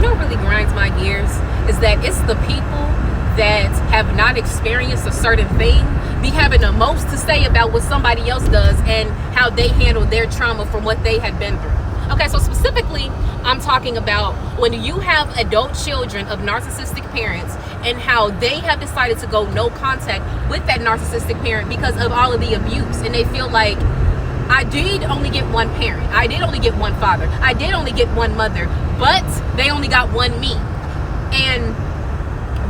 You know what really grinds my gears is that it's the people that have not experienced a certain thing be having the most to say about what somebody else does and how they handle their trauma from what they have been through. Okay, so specifically, I'm talking about when you have adult children of narcissistic parents and how they have decided to go no contact with that narcissistic parent because of all of the abuse, and they feel like, I did only get one parent, I did only get one father, I did only get one mother, but they only got one me, and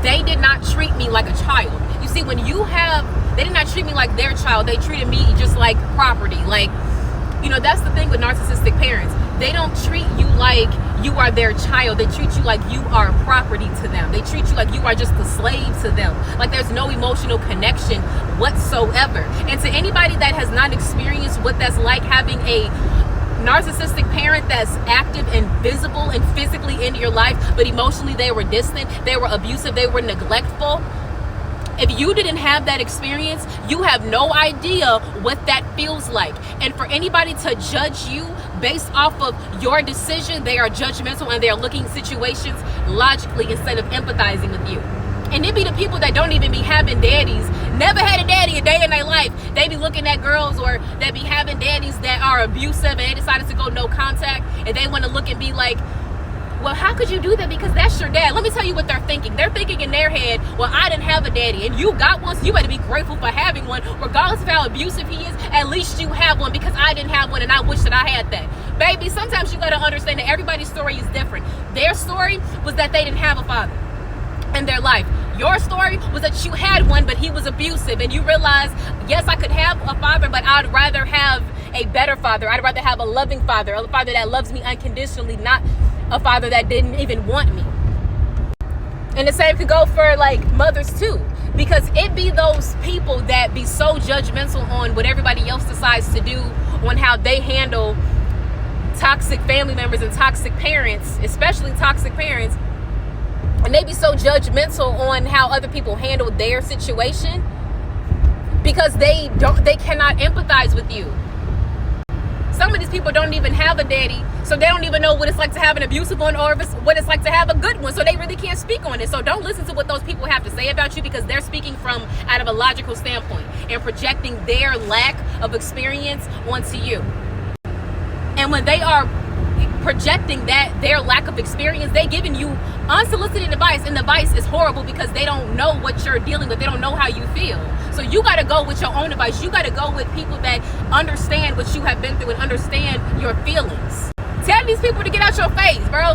they did not treat me like a child. You see, when you have, they did not treat me like their child, they treated me just like property. Like, you know, that's the thing with narcissistic parents. They don't treat you like you are their child. They treat you like you are property to them. They treat you like you are just a slave to them. Like there's no emotional connection whatsoever. And to anybody that has not experienced what that's like, having a narcissistic parent that's active and visible and physically in your life, but emotionally they were distant, they were abusive, they were neglectful. If you didn't have that experience, you have no idea what that feels like. And for anybody to judge you based off of your decision, they are judgmental and they are looking at situations logically instead of empathizing with you. And it be the people that don't even be having daddies, never had a daddy a day in their life. They be looking at girls or that be having daddies that are abusive and they decided to go no contact, and they want to look and be like, well, how could you do that? Because that's your dad. Let me tell you what they're thinking. They're thinking in their head, well, I didn't have a daddy and you got one, so you better be grateful for having one. Regardless of how abusive he is, at least you have one, because I didn't have one and I wish that I had that. Baby, sometimes you got to understand that everybody's story is different. Their story was that they didn't have a father in their life. Your story was that you had one, but he was abusive, and you realized, yes, I could have a father, but I'd rather have a better father. I'd rather have a loving father, a father that loves me unconditionally, not a father that didn't even want me. And the same could go for like mothers too, because it be those people that be so judgmental on what everybody else decides to do, on how they handle toxic family members and toxic parents, especially toxic parents, and they be so judgmental on how other people handle their situation because they cannot empathize with you. Some of these people don't even have a daddy, so they don't even know what it's like to have an abusive one or what it's like to have a good one, so they really can't speak on it. So don't listen to what those people have to say about you, because they're speaking from out of a logical standpoint and projecting their lack of experience onto you. And when they are projecting that their lack of experience, they giving you unsolicited advice, and the advice is horrible because they don't know what you're dealing with. They don't know how you feel. So you got to go with your own advice. You got to go with people that understand what you have been through and understand your feelings. Tell these people to get out your face, bro.